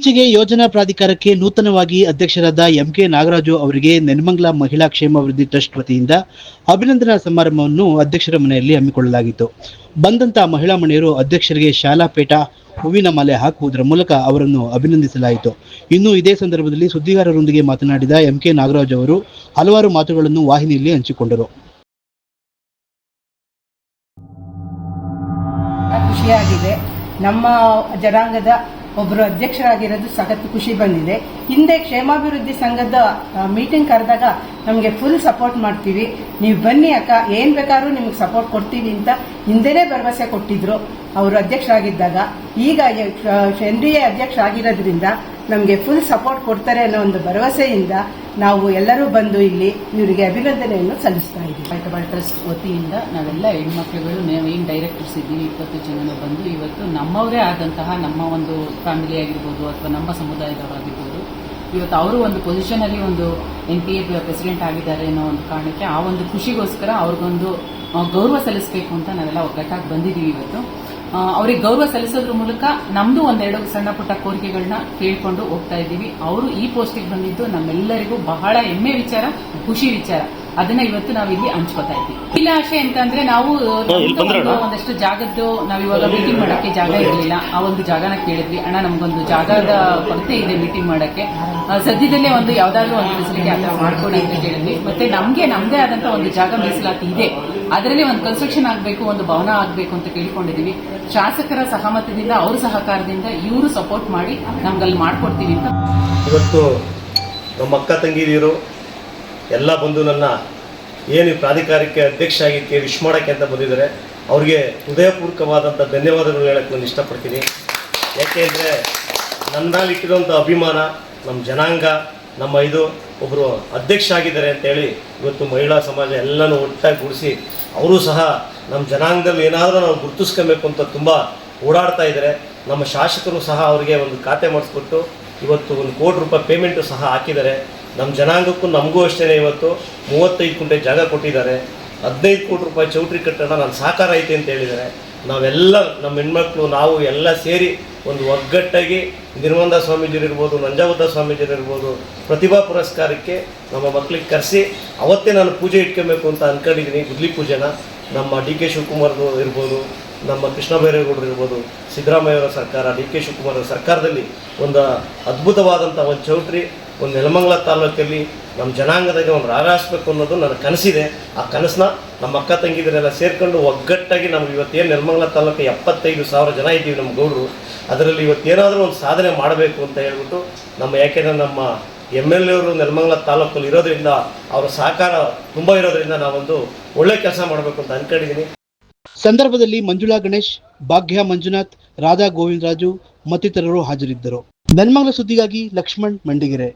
ಇತ್ತೀಚೆಗೆ ಯೋಜನಾ ಪ್ರಾಧಿಕಾರಕ್ಕೆ ನೂತನವಾಗಿ ಅಧ್ಯಕ್ಷರಾದ ಎಂಕೆ ನಾಗರಾಜು ಅವರಿಗೆ ನೆಲಮಂಗಲ ಮಹಿಳಾ ಕ್ಷೇಮಾಭಿವೃದ್ಧಿ ಟ್ರಸ್ಟ್ ವತಿಯಿಂದ ಅಭಿನಂದನಾ ಸಮಾರಂಭವನ್ನು ಅಧ್ಯಕ್ಷರ ಮನೆಯಲ್ಲಿ ಹಮ್ಮಿಕೊಳ್ಳಲಾಗಿತ್ತು. ಬಂದಂತ ಮಹಿಳಾ ಮಣಿಯರು ಅಧ್ಯಕ್ಷರಿಗೆ ಶಾಲಾ ಪೇಟ, ಹೂವಿನ ಮಾಲೆ ಹಾಕುವುದರ ಮೂಲಕ ಅವರನ್ನು ಅಭಿನಂದಿಸಲಾಯಿತು. ಇನ್ನು ಇದೇ ಸಂದರ್ಭದಲ್ಲಿ ಸುದ್ದಿಗಾರರೊಂದಿಗೆ ಮಾತನಾಡಿದ ಎಂಕೆ ನಾಗರಾಜು ಅವರು ಹಲವಾರು ಮಾತುಗಳನ್ನು ವಾಹಿನಿಯಲ್ಲಿ ಹಂಚಿಕೊಂಡರು. ಖುಷಿಯಾಗಿದೆ. ನಮ್ಮ ಜನಾಂಗದ ಒಬ್ಬರು ಅಧ್ಯಕ್ಷರಾಗಿರೋದು ಸಖತ್ ಖುಷಿ ಬಂದಿದೆ. ಹಿಂದೆ ಕ್ಷೇಮಾಭಿವೃದ್ಧಿ ಸಂಘದ ಮೀಟಿಂಗ್ ಕರೆದಾಗ ನಮಗೆ ಫುಲ್ ಸಪೋರ್ಟ್ ಮಾಡ್ತೀವಿ, ನೀವು ಬನ್ನಿ ಅಕ್ಕ, ಏನ್ ಬೇಕಾದ್ರೂ ನಿಮ್ಗೆ ಸಪೋರ್ಟ್ ಕೊಡ್ತೀವಿ ಅಂತ ಹಿಂದೆನೇ ಭರವಸೆ ಕೊಟ್ಟಿದ್ರು ಅವರು ಅಧ್ಯಕ್ಷರಾಗಿದ್ದಾಗ. ಈಗ NDA ಅಧ್ಯಕ್ಷ ಆಗಿರೋದ್ರಿಂದ ನಮಗೆ ಫುಲ್ ಸಪೋರ್ಟ್ ಕೊಡ್ತಾರೆ ಅನ್ನೋ ಒಂದು ಭರವಸೆಯಿಂದ ನಾವು ಎಲ್ಲರೂ ಬಂದು ಇಲ್ಲಿ ಇವರಿಗೆ ಅಭಿನಂದನೆಯನ್ನು ಸಲ್ಲಿಸ್ತಾ ಇದ್ದೀವಿ. ಚಾರಿಟಬಲ್ ಟ್ರಸ್ಟ್ ವತಿಯಿಂದ ನಾವೆಲ್ಲ ಹೆಣ್ಮಕ್ಳುಗಳು ಏನು ಡೈರೆಕ್ಟರ್ಸ್ ಇದ್ದೀವಿ 20 ಜನನು ಬಂದು ಇವತ್ತು ನಮ್ಮವರೇ ಆದಂತಹ ನಮ್ಮ ಒಂದು ಫ್ಯಾಮಿಲಿ ಆಗಿರ್ಬೋದು ಅಥವಾ ನಮ್ಮ ಸಮುದಾಯದವರಾಗಿರ್ಬೋದು, ಇವತ್ತು ಅವರು ಒಂದು ಪೊಸಿಷನ್ ಅಲ್ಲಿ ಒಂದು NPA ಪ್ರೆಸಿಡೆಂಟ್ ಆಗಿದ್ದಾರೆ ಅನ್ನೋ ಒಂದು ಕಾರಣಕ್ಕೆ ಆ ಒಂದು ಖುಷಿಗೋಸ್ಕರ ಅವ್ರಿಗೊಂದು ಗೌರವ ಸಲ್ಲಿಸಬೇಕು ಅಂತ ನಾವೆಲ್ಲ ಒಗ್ಗಟ್ಟಾಗಿ ಬಂದಿದ್ದೀವಿ. ಇವತ್ತು ಅವ್ರಿಗೆ ಗೌರವ ಸಲ್ಲಿಸೋದ್ರ ಮೂಲಕ ನಮ್ದು ಒಂದೆರಡು ಸಣ್ಣ ಪುಟ್ಟ ಕೋರಿಕೆಗಳನ್ನ ಕೇಳ್ಕೊಂಡು ಹೋಗ್ತಾ ಇದ್ದೀವಿ. ಅವರು ಈ ಪೋಸ್ಟಿಗೆ ಬಂದಿದ್ದು ನಮ್ಮೆಲ್ಲರಿಗೂ ಬಹಳ ಹೆಮ್ಮೆ ವಿಚಾರ, ಖುಷಿ ವಿಚಾರ. ಅದನ್ನ ಇವತ್ತು ನಾವಿಲ್ಲಿ ಹಂಚ್ಕೋತಾ ಇದ್ದೀವಿ. ಇಲ್ಲ ಆಶೆ ಅಂತಂದ್ರೆ ನಾವು ಒಂದಷ್ಟು ಜಾಗದ್ದು ನಾವಿವಾಗ ಮೀಟಿಂಗ್ ಮಾಡಕ್ಕೆ ಜಾಗ ಇರಲಿಲ್ಲ. ಆ ಒಂದು ಜಾಗನ ಕೇಳಿದ್ವಿ, ಅಣ್ಣ ನಮ್ಗೊಂದು ಜಾಗದ ಕೊರತೆ ಇದೆ ಮೀಟಿಂಗ್ ಮಾಡಕ್ಕೆ, ಸದ್ಯದಲ್ಲೇ ಒಂದು ಯಾವ್ದಾದ್ರು ಒಂದು ಫೆಸಿಲಿಟಿ ಆತರ ಮಾಡ್ಕೊಡಿ ಅಂತ ಕೇಳಿದ್ವಿ. ಮತ್ತೆ ನಮ್ಗೆ ನಮ್ದೇ ಆದಂತ ಒಂದು ಜಾಗ ಮೀಸಲಾತಿ ಇದೆ, ಅದರಲ್ಲಿ ಒಂದು ಕನ್ಸ್ಟ್ರಕ್ಷನ್ ಆಗಬೇಕು, ಒಂದು ಭವನ ಆಗಬೇಕು ಅಂತ ಕೇಳ್ಕೊಂಡಿದೀವಿ. ಶಾಸಕರ ಸಹಮತದಿಂದ, ಅವ್ರ ಸಹಕಾರದಿಂದ ಇವರು ಸಪೋರ್ಟ್ ಮಾಡಿ ನಮ್ಗಲ್ಲಿ ಮಾಡ್ಕೊಡ್ತೀವಿ ಅಂತ. ಇವತ್ತು ನಮ್ಮ ಅಕ್ಕ ತಂಗಿದಿರು ಎಲ್ಲ ಬಂದು ನನ್ನ ಏನು ಪ್ರಾಧಿಕಾರಕ್ಕೆ ಅಧ್ಯಕ್ಷ ಆಗಿಕ್ಕೆ ವಿಶ್ ಮಾಡೋಕ್ಕೆ ಅಂತ ಬಂದಿದ್ದಾರೆ. ಅವ್ರಿಗೆ ಹೃದಯಪೂರ್ವಕವಾದಂಥ ಧನ್ಯವಾದಗಳು ಹೇಳಕ್ಕೆ ನಾನು ಇಷ್ಟಪಡ್ತೀನಿ. ಯಾಕೆಂದರೆ ನನ್ನಲ್ಲಿ ಇಟ್ಟಿರುವಂಥ ಅಭಿಮಾನ, ನಮ್ಮ ಜನಾಂಗ, ನಮ್ಮ ಒಬ್ಬರು ಅಧ್ಯಕ್ಷ ಆಗಿದ್ದಾರೆ ಅಂತೇಳಿ ಇವತ್ತು ಮಹಿಳಾ ಸಮಾಜ ಎಲ್ಲನೂ ಒಟ್ಟಾಗಿ ಕೂಡಿಸಿ ಅವರು ಸಹ ನಮ್ಮ ಜನಾಂಗದಲ್ಲಿ ಏನಾದರೂ ನಾವು ಗುರುತಿಸ್ಕೊಬೇಕು ಅಂತ ತುಂಬ ಓಡಾಡ್ತಾ ಇದ್ದಾರೆ. ನಮ್ಮ ಶಾಸಕರು ಸಹ ಅವರಿಗೆ ಒಂದು ಖಾತೆ ಮಾಡಿಸ್ಬಿಟ್ಟು ಇವತ್ತು ₹1 ಕೋಟಿ ಪೇಮೆಂಟು ಸಹ ಹಾಕಿದ್ದಾರೆ. ನಮ್ಮ ಜನಾಂಗಕ್ಕೂ ನಮಗೂ ಅಷ್ಟೇ ಇವತ್ತು 35 ಗುಂಟೆ ಜಾಗ ಕೊಟ್ಟಿದ್ದಾರೆ. ₹15 ಕೋಟಿ ಚೌಟ್ರಿ ಕಟ್ಟಡ ನನ್ನ ಸಹಕಾರ ಐತೆ ಅಂತ ಹೇಳಿದ್ದಾರೆ. ನಾವೆಲ್ಲ ನಮ್ಮ ಹೆಣ್ಮಕ್ಳು ನಾವು ಎಲ್ಲ ಸೇರಿ ಒಂದು ಒಗ್ಗಟ್ಟಾಗಿ ನಿರ್ಮಂದ ಸ್ವಾಮೀಜಿರಿರ್ಬೋದು, ನಂಜಾವತ ಸ್ವಾಮೀಜಿರಿರ್ಬೋದು, ಪ್ರತಿಭಾ ಪುರಸ್ಕಾರಕ್ಕೆ ನಮ್ಮ ಮಕ್ಕಳಿಗೆ ಕರೆಸಿ ಅವತ್ತೇ ನಾನು ಪೂಜೆ ಇಟ್ಕೊಬೇಕು ಅಂತ ಅಂದ್ಕೊಂಡಿದ್ದೀನಿ. ಗುದ್ಲಿ ಪೂಜೆನ ನಮ್ಮ DK ಶಿವಕುಮಾರ್ ಇರ್ಬೋದು, ನಮ್ಮ ಕೃಷ್ಣ ಬೈರೇಗೌಡರು ಇರ್ಬೋದು, ಸಿದ್ದರಾಮಯ್ಯವರ ಸರ್ಕಾರ, DK ಶಿವಕುಮಾರ್ ಸರ್ಕಾರದಲ್ಲಿ ಒಂದು ಅದ್ಭುತವಾದಂಥ ಒಂದು ಚೌಟ್ರಿ ಒಂದು ನೆಲಮಂಗಲ ತಾಲೂಕಲ್ಲಿ ನಮ್ಮ ಜನಾಂಗದಾಗೆ ಒಂದು ರಾರಾಯಿಸ್ಬೇಕು ಅನ್ನೋದು ನನ್ನ ಕನಸಿದೆ. ಆ ಕನಸನ್ನ ನಮ್ಮ ಅಕ್ಕ ತಂಗಿದರೆಲ್ಲ ಸೇರ್ಕೊಂಡು ಒಗ್ಗಟ್ಟಾಗಿ ನಮ್ಗೆ ಇವತ್ತೇನು ನೆಲಮಂಗಲ ತಾಲೂಕು 75,000 ಜನ ಇದ್ದೀವಿ ನಮ್ಮ ಗೌಡರು, ಅದರಲ್ಲಿ ಇವತ್ತೇನಾದರೂ ಒಂದು ಸಾಧನೆ ಮಾಡಬೇಕು ಅಂತ ಹೇಳ್ಬಿಟ್ಟು ಯಾಕೆಂದರೆ ನಮ್ಮ MLA ಅವರು ನೆಲಮಂಗಲ ತಾಲೂಕಲ್ಲಿ ಇರೋದ್ರಿಂದ ಅವರ ಸಹಕಾರ ತುಂಬ ಇರೋದ್ರಿಂದ ನಾವೊಂದು ಒಳ್ಳೆ ಕೆಲಸ ಮಾಡಬೇಕು ಅಂತ ಅಂದ್ಕೊಂಡಿದ್ದೀನಿ. ಸಂದರ್ಭದಲ್ಲಿ ಮಂಜುಳಾ ಗಣೇಶ್, ಭಾಗ್ಯ ಮಂಜುನಾಥ್, ರಾಧಾ ಗೋವಿಂದರಾಜು ಮತ್ತಿತರರು ಹಾಜರಿದ್ದರು. ನೆಲಮಂಗಲ ಸುದ್ದಿಗಾಗಿ ಲಕ್ಷ್ಮಣ್ ಮಂಡಿಗೆರೆ.